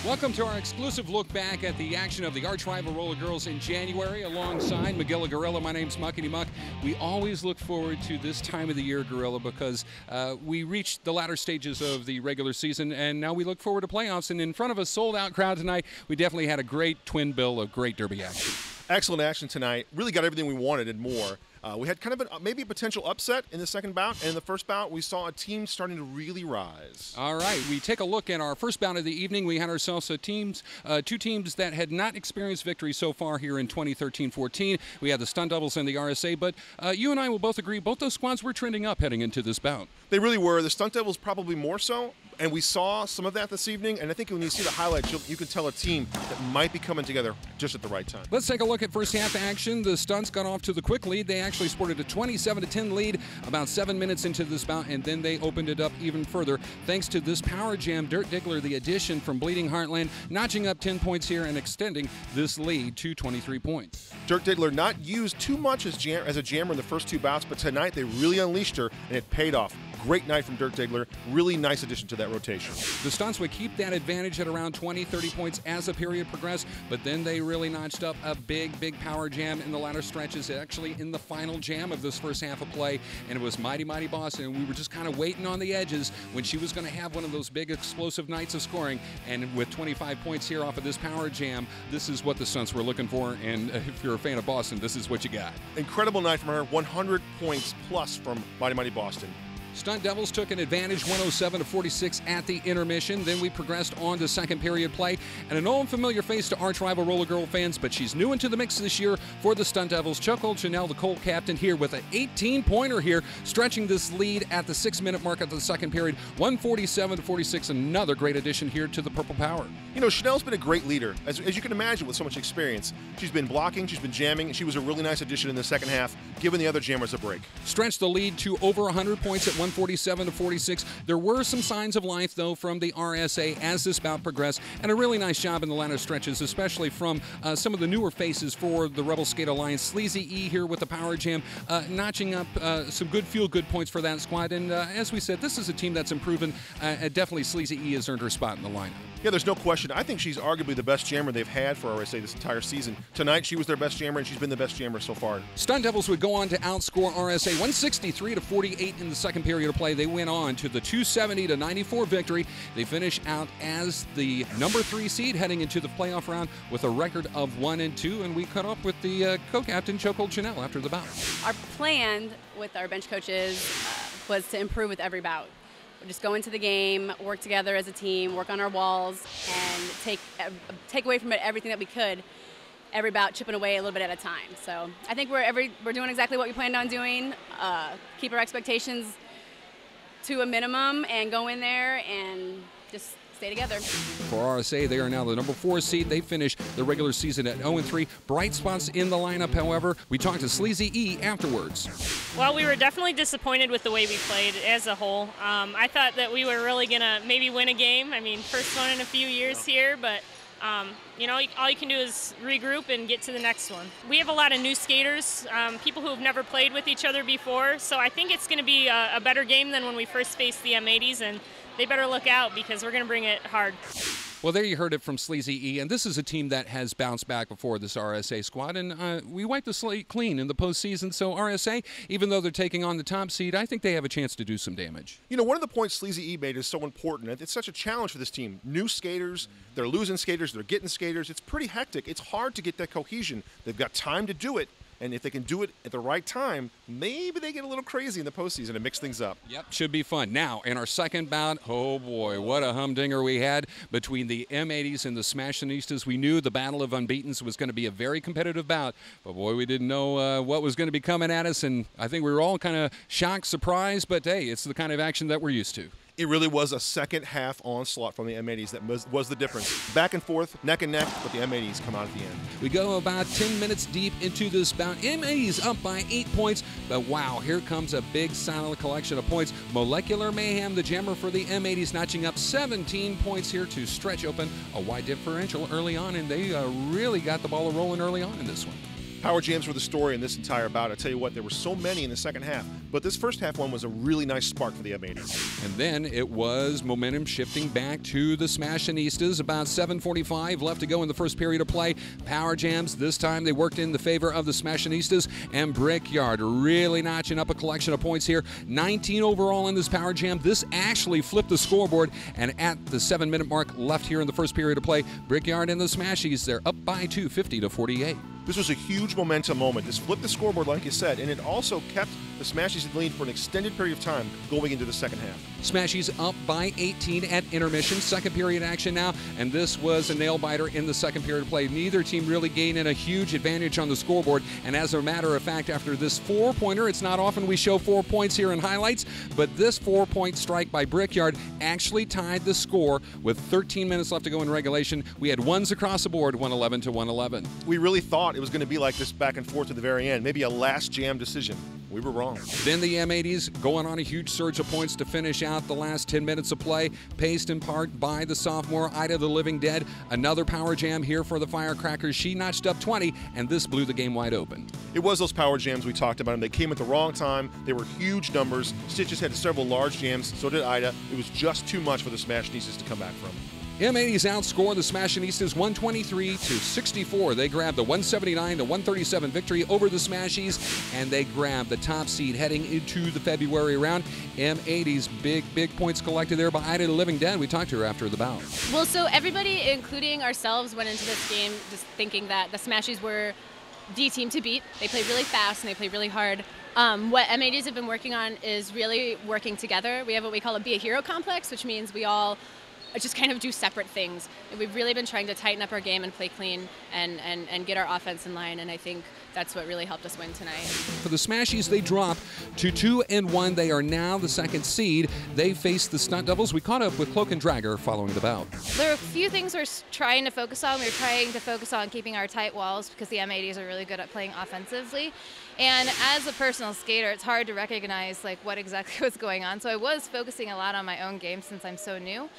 Welcome to our exclusive look back at the action of the arch-rival Roller Girls in January alongside Miguel Gorilla. My name's Muckety Muck. We always look forward to this time of the year, Gorilla, because we reached the latter stages of the regular season, and now we look forward to playoffs. And in front of a sold-out crowd tonight, we definitely had a great twin bill of great derby action. Excellent action tonight. Really got everything we wanted and more. We had kind of maybe a potential upset in the second bout, and in the first bout, we saw a team starting to really rise. All right, we take a look at our first bout of the evening. We had ourselves two teams that had not experienced victory so far here in 2013-14. We had the Stunt Devils and the RSA, but you and I will both agree both those squads were trending up heading into this bout. They really were. The Stunt Devils probably more so, and we saw some of that this evening, and I think when you see the highlights, you can tell a team that might be coming together just at the right time. Let's take a look at first half action. The Stunts got off to the quick lead. They actually sported a 27-10 lead about 7 minutes into this bout, and then they opened it up even further thanks to this power jam. Dirt Diggler, the addition from Bleeding Heartland, notching up 10 points here and extending this lead to 23 points. Dirt Diggler not used too much as a jammer in the first two bouts, but tonight they really unleashed her, and it paid off. Great night from Dirt Diggler. Really nice addition to that rotation. The Stunts would keep that advantage at around 20-30 points as the period progressed, but then they really notched up a big power jam in the latter stretches, actually in the final jam of this first half of play, and it was Mighty Boston, and we were just kind of waiting on the edges when she was going to have one of those big explosive nights of scoring, and with 25 points here off of this power jam, this is what the Stunts were looking for, and if you're a fan of Boston, this is what you got. Incredible night from her, 100 points plus from Mighty Boston. Stunt Devils took an advantage 107-46 at the intermission. Then we progressed on to second period play. And an old familiar face to arch-rival Roller Girl fans, but she's new into the mix this year for the Stunt Devils. Chokehold Chanel, the Colt captain, here with an 18-pointer here, stretching this lead at the 6-minute mark of the second period. 147-46, another great addition here to the Purple Power. You know, Chanel's been a great leader. As you can imagine, with so much experience. She's been blocking, she's been jamming, and she was a really nice addition in the second half, giving the other jammers a break. Stretched the lead to over 100 points at 147-46. There were some signs of life, though, from the RSA as this bout progressed, and a really nice job in the latter stretches, especially from some of the newer faces for the Rebel Skate Alliance. Sleazy E here with the power jam, notching up some good feel-good points for that squad. And as we said, this is a team that's improving. Definitely Sleazy E has earned her spot in the lineup. Yeah, there's no question. I think she's arguably the best jammer they've had for RSA this entire season. Tonight, she was their best jammer, and she's been the best jammer so far. Stunt Devils would go on to outscore RSA 163-48 in the second period of play. They went on to the 270-94 victory. They finish out as the number 3 seed heading into the playoff round with a record of 1-2, and we cut off with the co-captain Chokehold Chanel after the bout. Our plan with our bench coaches was to improve with every bout. We'll just go into the game, work together as a team, work on our walls, and take away from it everything that we could. Every bout, chipping away a little bit at a time. So I think we're doing exactly what we planned on doing. Keep our expectations to a minimum and go in there and just stay together. For RSA, they are now the number 4 seed. They finished the regular season at 0-3. Bright spots in the lineup, however. We talked to Sleazy E afterwards. Well, we were definitely disappointed with the way we played as a whole. I thought that we were really going to maybe win a game. I mean, first one in a few years here, but you know, all you can do is regroup and get to the next one. We have a lot of new skaters, people who have never played with each other before, so I think it's going to be a better game than when we first faced the M80s, and they better look out because we're going to bring it hard. Well, there you heard it from Sleazy E, and this is a team that has bounced back before, this RSA squad, and we wiped the slate clean in the postseason, so RSA, even though they're taking on the top seed, I think they have a chance to do some damage. You know, one of the points Sleazy E made is so important. It's such a challenge for this team. New skaters, they're losing skaters, they're getting skaters. It's pretty hectic. It's hard to get that cohesion. They've got time to do it. And if they can do it at the right time, maybe they get a little crazy in the postseason and mix things up. Yep, should be fun. Now, in our second bout, oh boy, what a humdinger we had between the M80s and the Smashinistas. We knew the Battle of Unbeatens was going to be a very competitive bout, but boy, we didn't know what was going to be coming at us, and I think we were all kind of shocked, surprised, but hey, it's the kind of action that we're used to. It really was a second half onslaught from the M80s that was the difference. Back and forth, neck and neck, but the M80s come out at the end. We go about 10 minutes deep into this bout. M80s up by 8 points, but wow, here comes a big silent collection of points. Molecular Mayhem, the jammer for the M80s, notching up 17 points here to stretch open a wide differential early on, and they really got the ball rolling early on in this one. Power jams were the story in this entire bout. I tell you what, there were so many in the second half, but this first half one was a really nice spark for the M80s. And then it was momentum shifting back to the Smashinistas. About 7:45 left to go in the first period of play. Power jams, this time they worked in the favor of the Smashinistas, and Brickyard really notching up a collection of points here. 19 overall in this power jam. This actually flipped the scoreboard, and at the 7-minute mark left here in the first period of play, Brickyard and the Smashies, they're up by 2, 50-48. This was a huge momentum moment. This flipped the scoreboard, like you said, and it also kept the Smashies in the lead for an extended period of time going into the second half. Smashies up by 18 at intermission. Second period action now, and this was a nail-biter in the second period play. Neither team really gaining a huge advantage on the scoreboard, and as a matter of fact, after this 4-pointer, it's not often we show 4 points here in highlights, but this 4-point strike by Brickyard actually tied the score with 13 minutes left to go in regulation. We had ones across the board, 111-111. We really thought it was going to be like this back and forth to the very end, maybe a last jam decision. We were wrong. Then the M80s going on a huge surge of points to finish out the last 10 minutes of play, paced in part by the sophomore Ida the Living Dead. Another power jam here for the Firecrackers. She notched up 20, and this blew the game wide open. It was those power jams we talked about, and they came at the wrong time. They were huge numbers. Stitches had several large jams, so did Ida. It was just too much for the Smashinistas to come back from. M80s outscore the Smashinistas 123-64. They grabbed the 179-137 victory over the Smashies, and they grabbed the top seed heading into the February round. M80s, big points collected there by Ida the Living Dead. We talked to her after the bout. Well, so everybody, including ourselves, went into this game just thinking that the Smashies were the team to beat. They played really fast and they played really hard. What M80s have been working on is really working together. We have what we call a Be a Hero complex, which means we all just kind of do separate things. And we've really been trying to tighten up our game and play clean and get our offense in line, and I think that's what really helped us win tonight. For the Smashies, they drop to 2-1. They are now the second seed. They face the Stunt Devils. We caught up with Cloak and Dragger following the bout. There are a few things we're trying to focus on. We're trying to focus on keeping our tight walls because the M80s are really good at playing offensively. And as a personal skater, it's hard to recognize like what exactly was going on. So I was focusing a lot on my own game since I'm so new.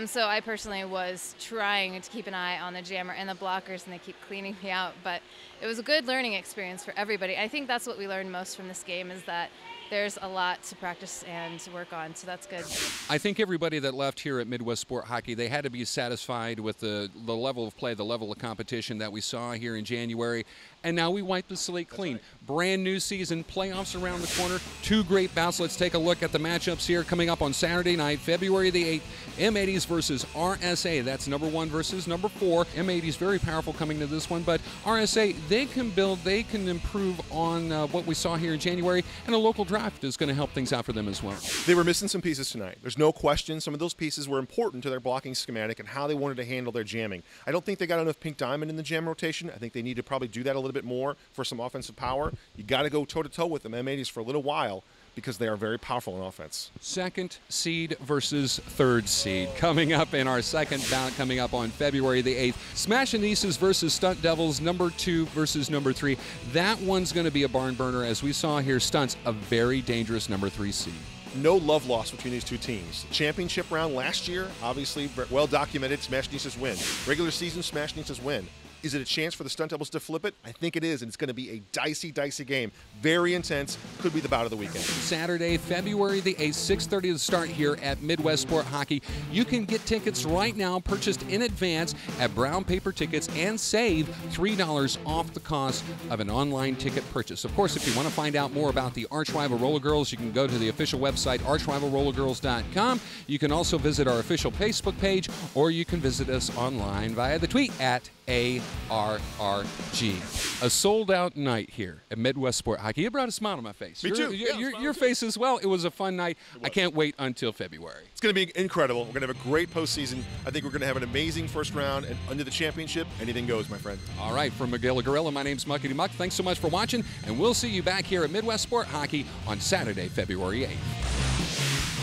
So I personally was trying to keep an eye on the jammer and the blockers, and they keep cleaning me out. But it was a good learning experience for everybody. I think that's what we learned most from this game, is that there's a lot to practice and to work on, so that's good. I think everybody that left here at Midwest Sport Hockey, they had to be satisfied with the level of play, the level of competition that we saw here in January. And now we wipe the slate clean. Right. Brand new season, playoffs around the corner, 2 great bouts. Let's take a look at the matchups here coming up on Saturday night, February the 8th. M80s versus RSA. That's number 1 versus number 4. M80s very powerful coming to this one, but RSA, they can build, they can improve on what we saw here in January, and a local draft is going to help things out for them as well. They were missing some pieces tonight. There's no question some of those pieces were important to their blocking schematic and how they wanted to handle their jamming. I don't think they got enough pink diamond in the jam rotation. I think they need to probably do that a little bit more for some offensive power. You got to go toe-to-toe with them M80s for a little while, because they are very powerful in offense. Second seed versus third seed coming up in our second bout coming up on February the 8th. Smashinistas versus Stunt Devils, number 2 versus number 3. That one's going to be a barn burner, as we saw here. Stunts, a very dangerous number 3 seed. No love lost between these two teams. Championship round last year, obviously well documented, Smashinistas win. Regular season, Smashinistas win. Is it a chance for the Stunt Devils to flip it? I think it is, and it's going to be a dicey game. Very intense. Could be the bout of the weekend. Saturday, February the 8th, 6:30 to start here at Midwest Sport Hockey. You can get tickets right now, purchased in advance at Brown Paper Tickets, and save $3 off the cost of an online ticket purchase. Of course, if you want to find out more about the Arch Rival Roller Girls, you can go to the official website, archrivalrollergirls.com. You can also visit our official Facebook page, or you can visit us online via the tweet at ARRG. A sold-out night here at Midwest Sport Hockey. It brought a smile on my face. Me too. Your face as well. It was a fun night. I can't wait until February. It's going to be incredible. We're going to have a great postseason. I think we're going to have an amazing first round, and under the championship, anything goes, my friend. All right, from Miguel Gorilla, my name's Muckety Muck. Thanks so much for watching, and we'll see you back here at Midwest Sport Hockey on Saturday, February 8th.